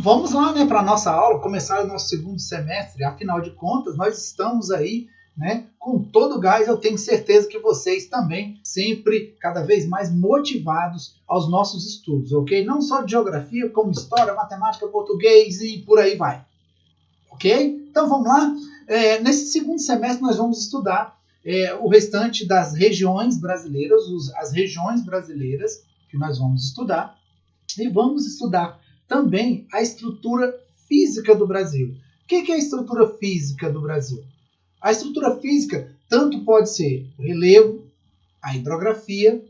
Vamos lá, né, para a nossa aula, começar o nosso segundo semestre. Afinal de contas, nós estamos aí, né, com todo o gás. Eu tenho certeza que vocês também, sempre cada vez mais motivados aos nossos estudos, ok? Não só de geografia, como história, matemática, português e por aí vai, ok? Então vamos lá. Nesse segundo semestre nós vamos estudar o restante das regiões brasileiras, as regiões brasileiras que nós vamos estudar, e vamos estudar também a estrutura física do Brasil. O que é a estrutura física do Brasil? A estrutura física tanto pode ser o relevo, a hidrografia,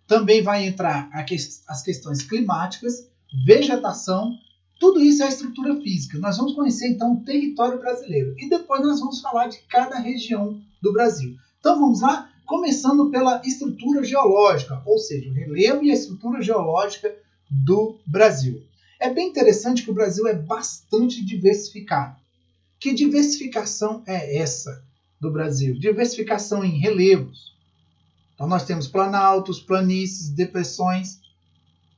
também vai entrar as questões climáticas, vegetação, tudo isso é a estrutura física. Nós vamos conhecer então o território brasileiro e depois nós vamos falar de cada região do Brasil. Então vamos lá, começando pela estrutura geológica, ou seja, o relevo e a estrutura geológica do Brasil. É bem interessante que o Brasil é bastante diversificado. Que diversificação é essa do Brasil? Diversificação em relevos. Então nós temos planaltos, planícies, depressões,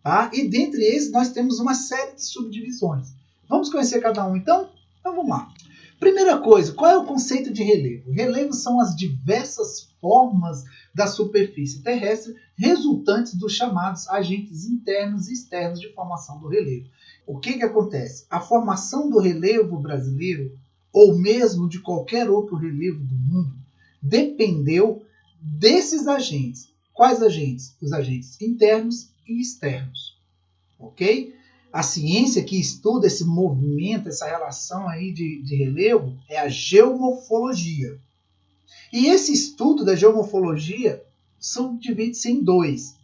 tá? E dentre esses nós temos uma série de subdivisões. Vamos conhecer cada um então? Então vamos lá. Primeira coisa, qual é o conceito de relevo? Relevos são as diversas formas da superfície terrestre resultantes dos chamados agentes internos e externos de formação do relevo. O que acontece? A formação do relevo brasileiro, ou mesmo de qualquer outro relevo do mundo, dependeu desses agentes. Quais agentes? Os agentes internos e externos. Ok? A ciência que estuda esse movimento, essa relação aí de relevo, é a geomorfologia. E esse estudo da geomorfologia subdivide-se em dois.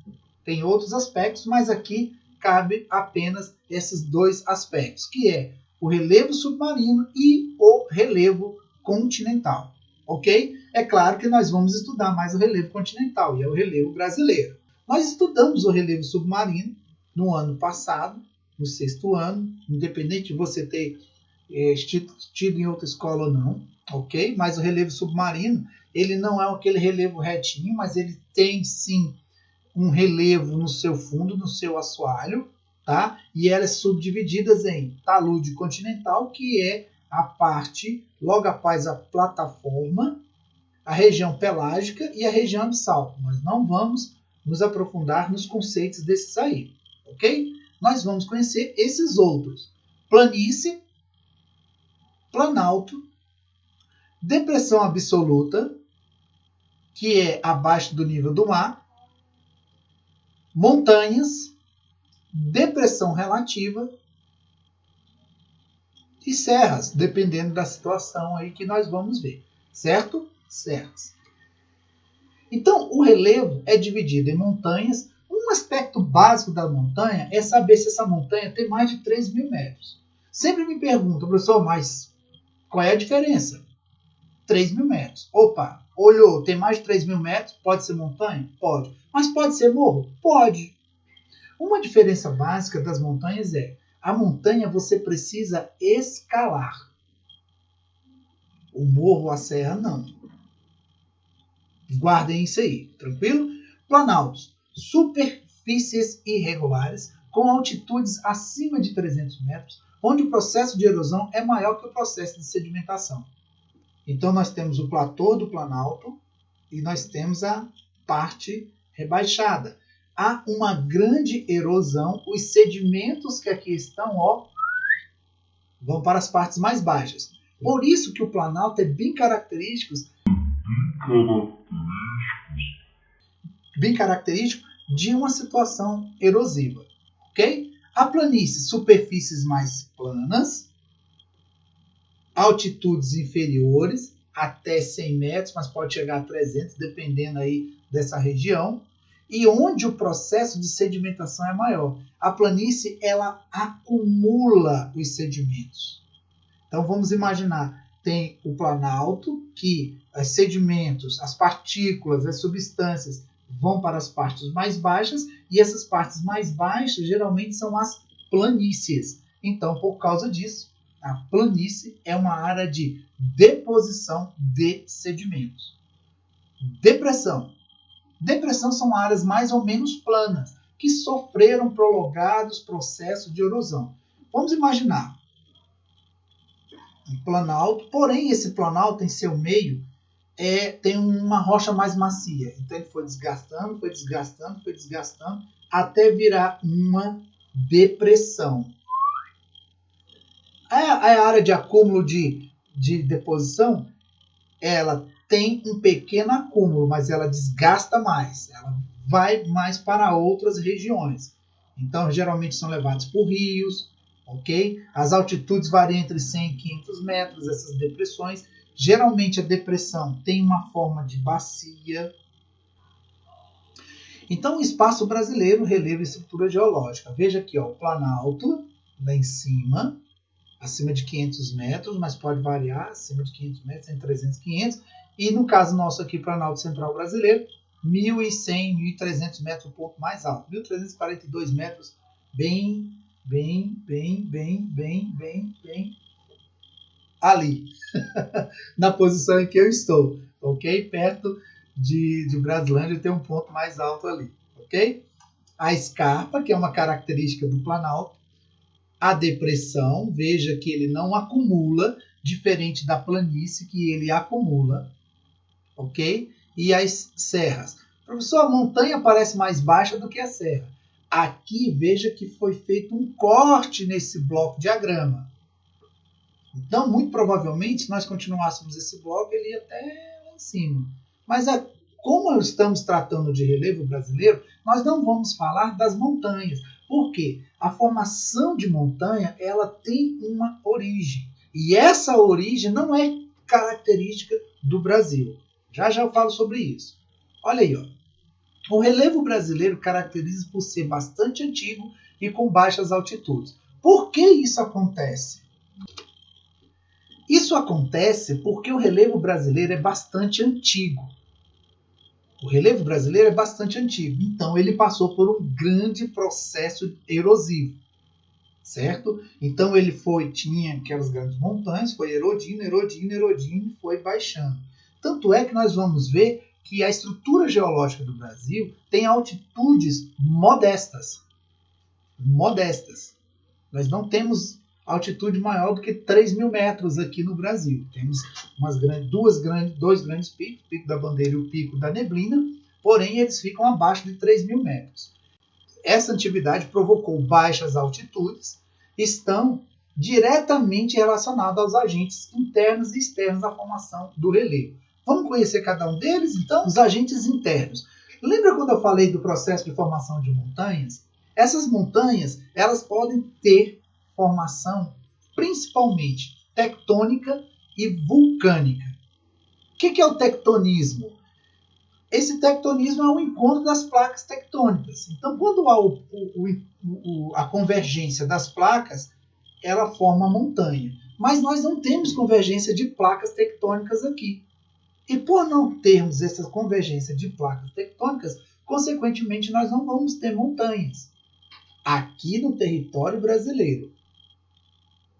Tem outros aspectos, mas aqui cabe apenas esses dois aspectos, que é o relevo submarino e o relevo continental. Ok? É claro que nós vamos estudar mais o relevo continental, e é o relevo brasileiro. Nós estudamos o relevo submarino no ano passado, no 6º ano, independente de você ter tido em outra escola ou não, ok? Mas o relevo submarino, ele não é aquele relevo retinho, mas ele tem sim um relevo no seu fundo, no seu assoalho, tá? E elas subdivididas em talude continental, que é a parte logo após a plataforma, a região pelágica e a região abissal. Nós não vamos nos aprofundar nos conceitos desses aí, ok? Nós vamos conhecer esses outros. Planície, planalto, depressão absoluta, que é abaixo do nível do mar, montanhas, depressão relativa e serras, dependendo da situação aí que nós vamos ver. Certo? Certo. Então, o relevo é dividido em montanhas. Um aspecto básico da montanha é saber se essa montanha tem mais de 3.000 metros. Sempre me perguntam, professor, mas qual é a diferença? 3.000 metros. Opa, olhou, tem mais de 3.000 metros, pode ser montanha? Pode. Mas pode ser morro? Pode. Uma diferença básica das montanhas é, a montanha você precisa escalar. O morro, a serra, não. Guardem isso aí, tranquilo? Planaltos, superfícies irregulares com altitudes acima de 300 metros, onde o processo de erosão é maior que o processo de sedimentação. Então nós temos o platô do Planalto e nós temos a parte rebaixada. Há uma grande erosão, os sedimentos que aqui estão, ó, vão para as partes mais baixas. Por isso que o Planalto é bem característico de uma situação erosiva, ok? A planície, superfícies mais planas, altitudes inferiores, até 100 metros, mas pode chegar a 300, dependendo aí dessa região, e onde o processo de sedimentação é maior. A planície, ela acumula os sedimentos. Então, vamos imaginar, tem o planalto, que os sedimentos, as partículas, as substâncias vão para as partes mais baixas, e essas partes mais baixas geralmente são as planícies. Então, por causa disso, a planície é uma área de deposição de sedimentos. Depressão. Depressão são áreas mais ou menos planas, que sofreram prolongados processos de erosão. Vamos imaginar um planalto, porém esse planalto em seu meio tem uma rocha mais macia. Então ele foi desgastando, foi desgastando, foi desgastando, até virar uma depressão. A área de acúmulo de deposição, ela tem um pequeno acúmulo, mas ela desgasta mais. Ela vai mais para outras regiões. Então, geralmente são levados por rios, ok? As altitudes variam entre 100 e 500 metros, essas depressões. Geralmente a depressão tem uma forma de bacia. Então, o espaço brasileiro releva a estrutura geológica. Veja aqui, ó, o planalto, lá em cima, acima de 500 metros, mas pode variar, acima de 500 metros, entre 300 e 500. E no caso nosso aqui, Planalto Central Brasileiro, 1.100, 1.300 metros, o ponto mais alto. 1.342 metros, bem ali, na posição em que eu estou, ok? Perto de Brasilândia tem um ponto mais alto ali, ok? A escarpa, que é uma característica do Planalto. A depressão, veja que ele não acumula, diferente da planície que ele acumula, ok? E as serras. Professor, a montanha parece mais baixa do que a serra. Aqui, veja que foi feito um corte nesse bloco diagrama. Então, muito provavelmente, se nós continuássemos esse bloco, ele ia até lá em cima. Mas, como estamos tratando de relevo brasileiro, nós não vamos falar das montanhas. Por quê? A formação de montanha, ela tem uma origem. E essa origem não é característica do Brasil. Já eu falo sobre isso. Olha aí, ó. O relevo brasileiro caracteriza por ser bastante antigo e com baixas altitudes. Por que isso acontece? Isso acontece porque o relevo brasileiro é bastante antigo. O relevo brasileiro é bastante antigo, então ele passou por um grande processo erosivo, certo? Então ele tinha aquelas grandes montanhas, foi erodindo, e foi baixando. Tanto é que nós vamos ver que a estrutura geológica do Brasil tem altitudes modestas. Modestas. Nós não temos altitude maior do que 3.000 metros aqui no Brasil. Temos dois grandes picos, o Pico da Bandeira e o Pico da Neblina, porém eles ficam abaixo de 3.000 metros. Essa atividade provocou baixas altitudes, estão diretamente relacionadas aos agentes internos e externos da formação do relevo. Vamos conhecer cada um deles, então? Os agentes internos. Lembra quando eu falei do processo de formação de montanhas? Essas montanhas, elas podem ter formação principalmente tectônica e vulcânica. O que é o tectonismo? Esse tectonismo é o encontro das placas tectônicas. Então, quando há a convergência das placas, ela forma a montanha. Mas nós não temos convergência de placas tectônicas aqui. E por não termos essa convergência de placas tectônicas, consequentemente, nós não vamos ter montanhas aqui no território brasileiro.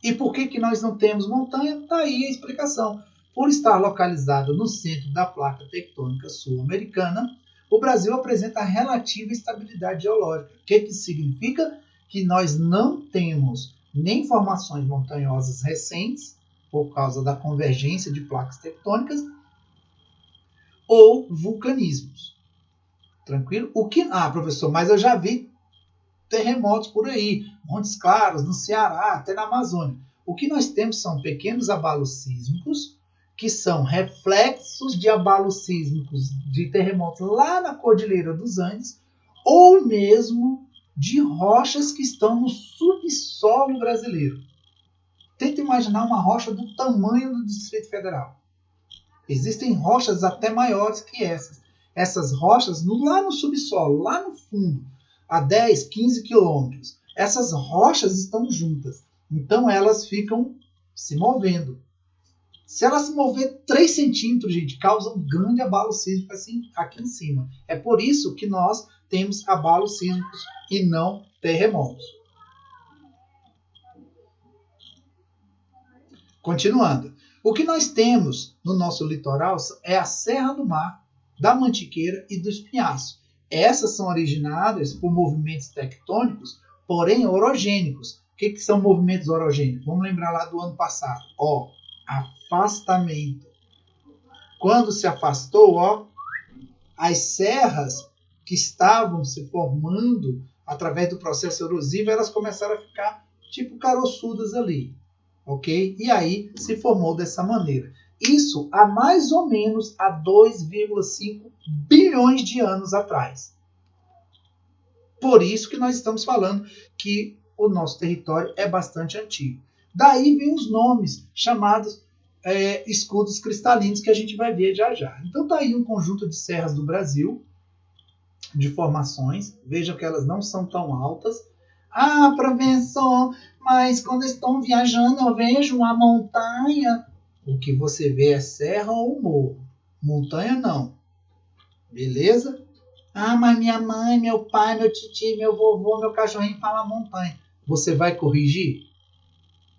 E por que nós não temos montanha? Está aí a explicação. Por estar localizado no centro da placa tectônica sul-americana, o Brasil apresenta relativa estabilidade geológica. O que significa? Que nós não temos nem formações montanhosas recentes, por causa da convergência de placas tectônicas, ou vulcanismos. Tranquilo? Professor, mas eu já vi terremotos por aí, Montes Claros, no Ceará, até na Amazônia. O que nós temos são pequenos abalos sísmicos, que são reflexos de abalos sísmicos de terremotos lá na Cordilheira dos Andes, ou mesmo de rochas que estão no subsolo brasileiro. Tenta imaginar uma rocha do tamanho do Distrito Federal. Existem rochas até maiores que essas. Essas rochas lá no subsolo, lá no fundo, a 10, 15 quilômetros. Essas rochas estão juntas. Então elas ficam se movendo. Se ela se mover 3 centímetros, gente, causa um grande abalo sísmico assim, aqui em cima. É por isso que nós temos abalos sísmicos e não terremotos. Continuando. O que nós temos no nosso litoral é a Serra do Mar, da Mantiqueira e do Espinhaço. Essas são originadas por movimentos tectônicos, porém orogênicos. O que são movimentos orogênicos? Vamos lembrar lá do ano passado. Ó, afastamento. Quando se afastou, ó, as serras que estavam se formando através do processo erosivo, elas começaram a ficar tipo caroçudas ali, ok? E aí se formou dessa maneira. Isso há mais ou menos há 2,5 bilhões de anos atrás. Por isso que nós estamos falando que o nosso território é bastante antigo. Daí vem os nomes chamados escudos cristalinos, que a gente vai ver já já. Então tá aí um conjunto de serras do Brasil, de formações. Vejam que elas não são tão altas. Ah, professor, mas quando estou viajando eu vejo uma montanha. O que você vê é serra ou morro. Montanha não. Beleza? Ah, mas minha mãe, meu pai, meu tio, meu vovô, meu cachorrinho fala montanha. Você vai corrigir?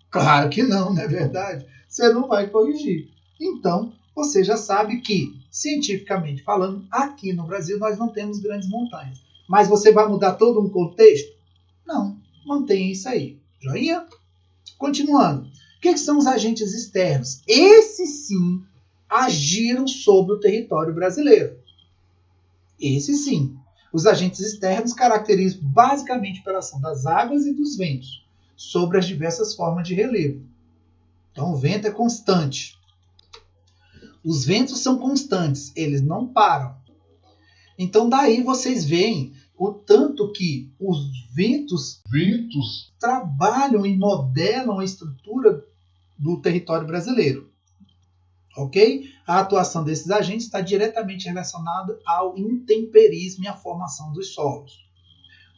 Claro que não, não é verdade? Você não vai corrigir. Então, você já sabe que, cientificamente falando, aqui no Brasil nós não temos grandes montanhas. Mas você vai mudar todo um contexto? Não, mantenha isso aí. Joinha? Continuando. O que são os agentes externos? Esses sim agiram sobre o território brasileiro. Esses sim. Os agentes externos caracterizam basicamente pela ação das águas e dos ventos sobre as diversas formas de relevo. Então, o vento é constante. Os ventos são constantes, eles não param. Então, daí vocês veem o tanto que os ventos trabalham e modelam a estrutura do território brasileiro. Ok? A atuação desses agentes está diretamente relacionada ao intemperismo e à formação dos solos.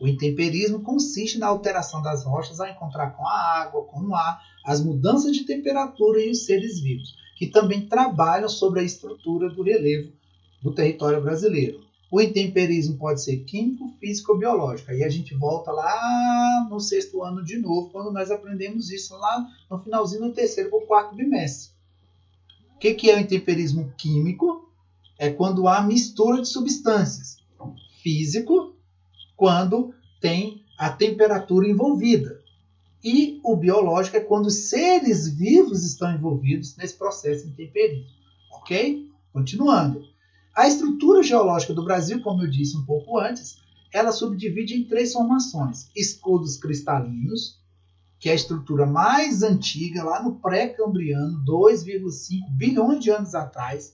O intemperismo consiste na alteração das rochas ao encontrar com a água, com o ar, as mudanças de temperatura e os seres vivos, que também trabalham sobre a estrutura do relevo do território brasileiro. O intemperismo pode ser químico, físico ou biológico. Aí a gente volta lá no 6º ano de novo, quando nós aprendemos isso lá no finalzinho do 3º para o 4º bimestre. O que é o intemperismo químico? É quando há mistura de substâncias. Físico, quando tem a temperatura envolvida. E o biológico é quando os seres vivos estão envolvidos nesse processo de intemperismo. Ok? Continuando. A estrutura geológica do Brasil, como eu disse um pouco antes, ela subdivide em 3 formações. Escudos cristalinos, que é a estrutura mais antiga, lá no pré-cambriano, 2,5 bilhões de anos atrás,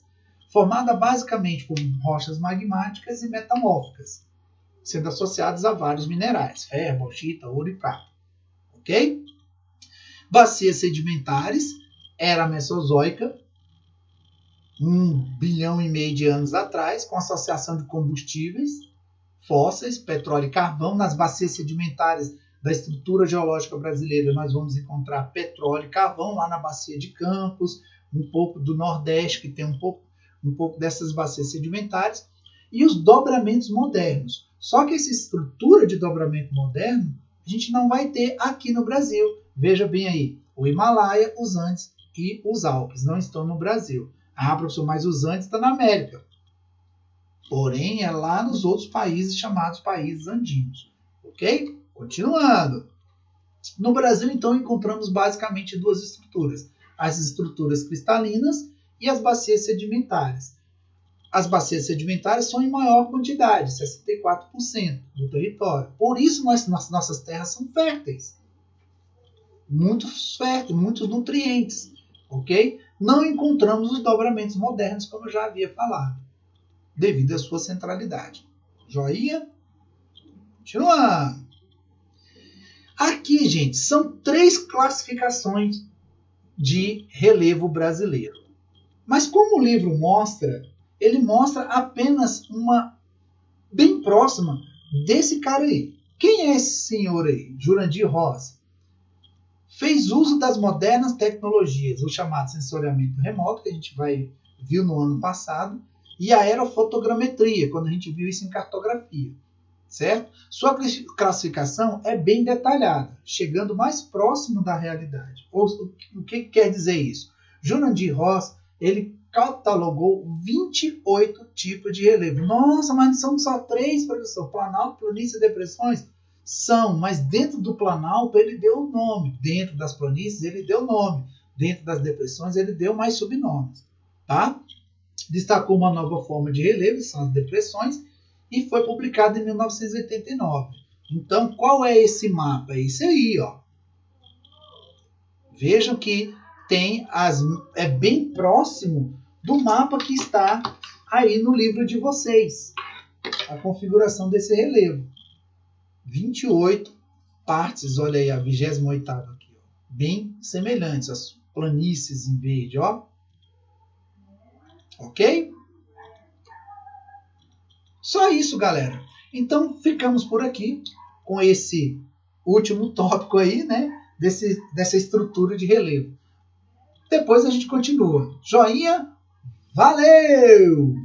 formada basicamente por rochas magmáticas e metamórficas, sendo associadas a vários minerais, ferro, bauxita, ouro e prata. Ok? Bacias sedimentares, era mesozoica, 1,5 bilhão de anos atrás, com associação de combustíveis fósseis, petróleo e carvão. Nas bacias sedimentares da estrutura geológica brasileira, nós vamos encontrar petróleo e carvão, lá na bacia de Campos, um pouco do Nordeste, que tem um pouco dessas bacias sedimentares, e os dobramentos modernos. Só que essa estrutura de dobramento moderno, a gente não vai ter aqui no Brasil. Veja bem aí, o Himalaia, os Andes e os Alpes não estão no Brasil. Ah, professor, mas os Andes estão na América. Porém, é lá nos outros países chamados países andinos. Ok? Continuando. No Brasil, então, encontramos basicamente 2 estruturas. As estruturas cristalinas e as bacias sedimentares. As bacias sedimentares são em maior quantidade, 64% do território. Por isso, nossas terras são férteis. Muitos férteis, muitos nutrientes. Ok? Não encontramos os dobramentos modernos, como eu já havia falado, devido à sua centralidade. Joinha? Continuando. Aqui, gente, são 3 classificações de relevo brasileiro. Mas como o livro mostra, ele mostra apenas uma bem próxima desse cara aí. Quem é esse senhor aí? Jurandir Rossi. Fez uso das modernas tecnologias, o chamado sensoriamento remoto, que a gente viu no ano passado, e a aerofotogrametria, quando a gente viu isso em cartografia. Certo? Sua classificação é bem detalhada, chegando mais próximo da realidade. O que quer dizer isso? Jurandir Rossi, ele catalogou 28 tipos de relevo. Nossa, mas são só 3, professor. Planalto, planície e depressões? São, mas dentro do Planalto ele deu o nome, dentro das planícies ele deu nome, dentro das depressões ele deu mais subnomes, tá? Destacou uma nova forma de relevo, são as depressões, e foi publicado em 1989. Então, qual é esse mapa? É esse aí, ó. Vejam que é bem próximo do mapa que está aí no livro de vocês. A configuração desse relevo. 28 partes, olha aí, a 28ª aqui, ó. Bem semelhantes, as planícies em verde, ó. Ok? Só isso, galera. Então, ficamos por aqui com esse último tópico aí, né? Dessa estrutura de relevo. Depois a gente continua. Joinha, valeu!